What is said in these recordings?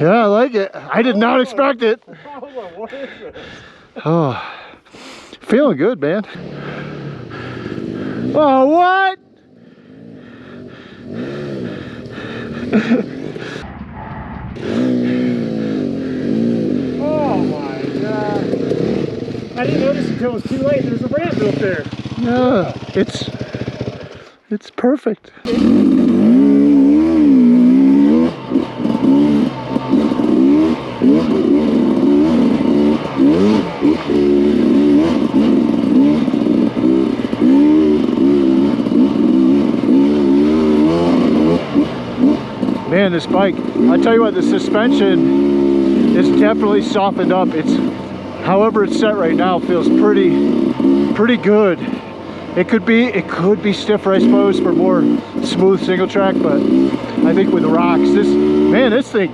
Yeah, I like it. I did not expect it. What is this? Oh, feeling good, man. Oh, what? Oh my god. I didn't notice until it was too late. There's a ramp built there. Yeah, it's perfect. Man, this bike, I tell you what, the suspension is definitely softened up. It's, however it's set right now, feels pretty good. It could be stiffer, I suppose, for more smooth single track, but I think with the rocks, this thing,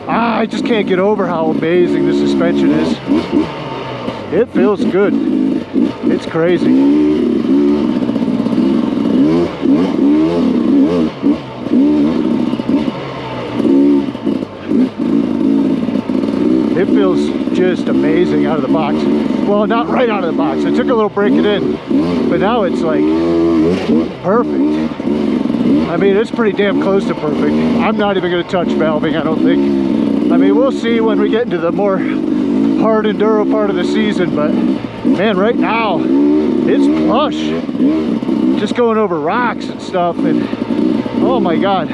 I just can't get over how amazing the suspension is. It feels good. It's crazy. It feels just amazing out of the box. Well, not right out of the box. It took a little break it in, but now it's like perfect. I mean, it's pretty damn close to perfect. I'm not even going to touch valving, I don't think. I mean, we'll see when we get into the more hard enduro part of the season, but man, right now it's plush. Just going over rocks and stuff, and oh my god,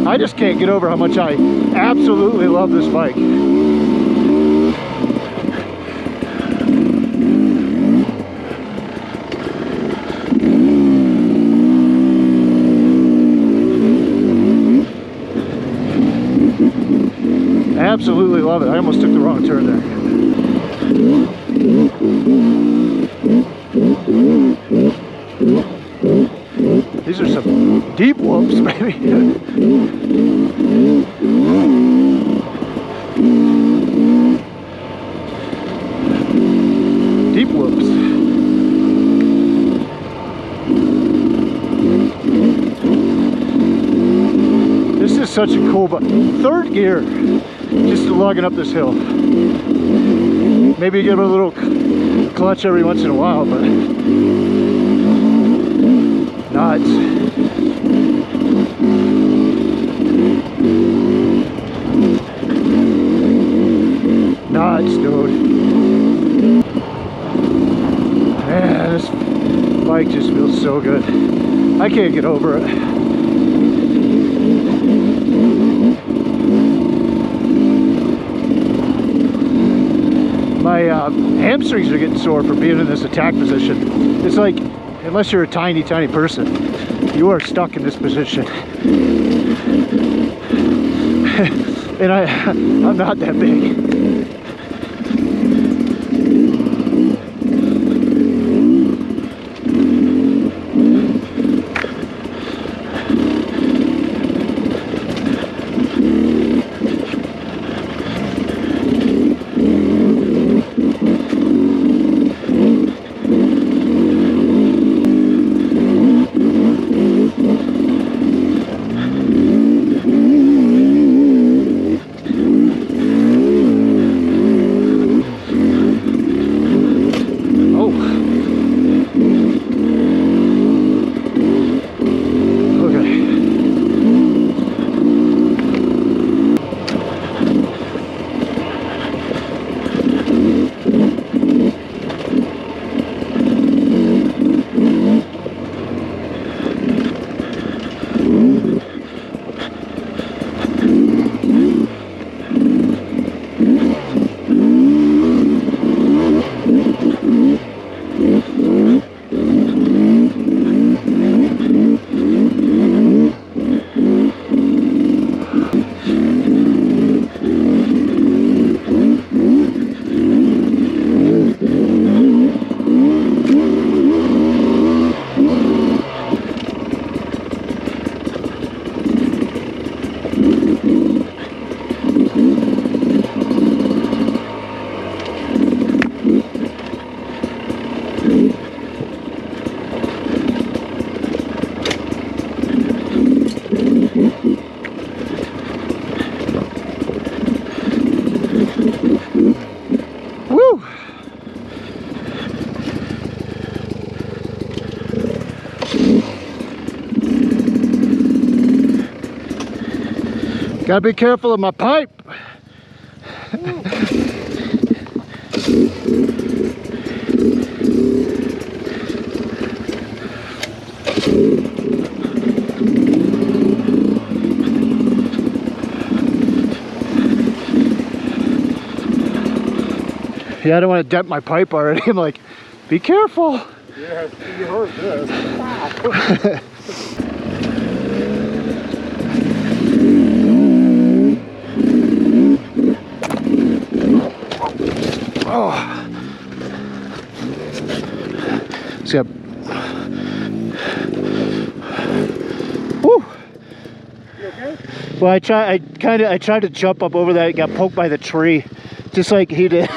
I just can't get over how much I absolutely love this bike. Absolutely love it. I almost took the wrong turn there. These are some deep whoops, baby. Deep whoops. This is such a cool bike. Third gear. Just lugging up this hill. Maybe give it a little clutch every once in a while, but nuts. Nuts, dude. Man, this bike just feels so good. I can't get over it. My hamstrings are getting sore from being in this attack position. It's like, unless you're a tiny person, you are stuck in this position. And I'm not that big. Woo! Gotta be careful of my pipe. Yeah, I don't want to dent my pipe already. I'm like, be careful. Yeah, you heard this. Wow. Oh. See, woo. You okay? Well, I tried to jump up over that. Got poked by the tree, just like he did.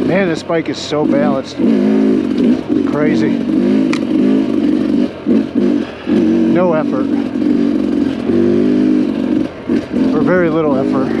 Man, this bike is so balanced. Crazy. No effort. Or very little effort.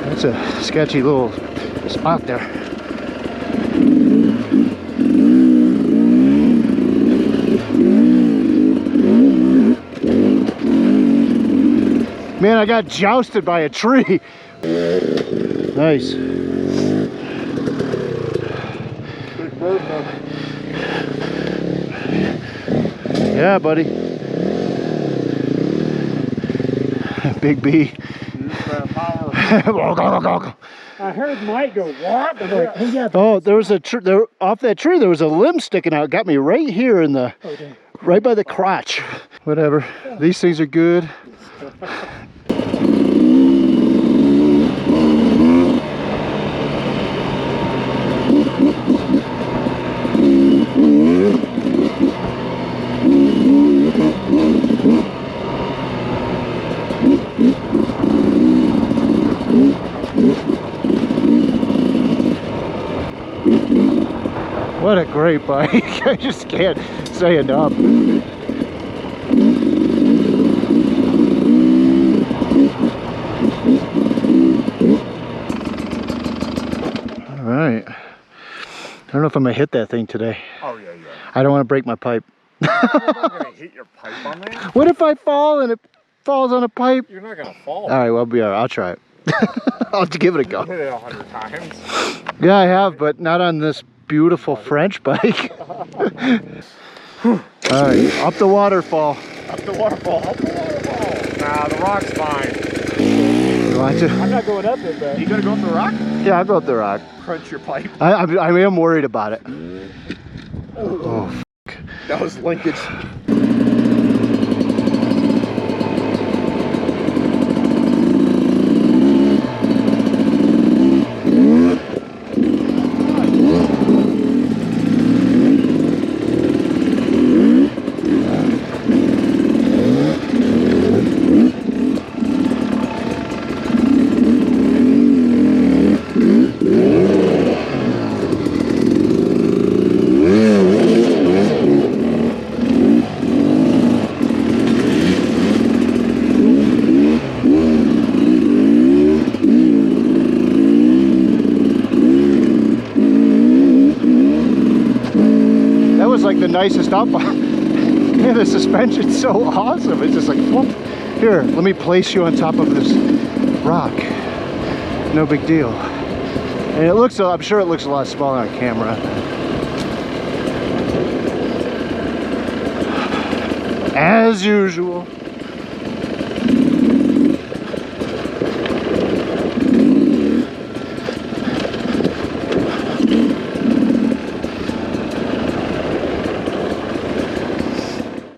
That's a sketchy little spot there. Man, I got jousted by a tree. Nice. Big bird, man. Yeah, buddy. Big B. I heard Mike go, what? I'm like, oh, yeah. Oh, there was a there off that tree. There was a limb sticking out. Got me right here in the, right by the crotch. Whatever. These things are good. What a great bike. I just can't say enough. All right. I don't know if I'm gonna hit that thing today. Oh, yeah. I don't want to break my pipe. You're not going to hit your pipe on that? What if I fall and it falls on a pipe? You're not going to fall. All right, well, I'll be all right. I'll try it. I'll have to give it a go. You hit it 100 times. Yeah, I have, but not on this beautiful French bike. All right, up the waterfall. Up the waterfall. Up the waterfall. Nah, the rock's fine. You want to? I'm not going up it, though. You going to go up the rock? Yeah, I'll go up the rock. Crunch your pipe. I am worried about it. Oh, fuck. That was linkage. Like the nicest up. Man, the suspension's so awesome. It's just like, whoop. Here, let me place you on top of this rock. No big deal. And it looks, I'm sure it looks a lot smaller on camera. As usual.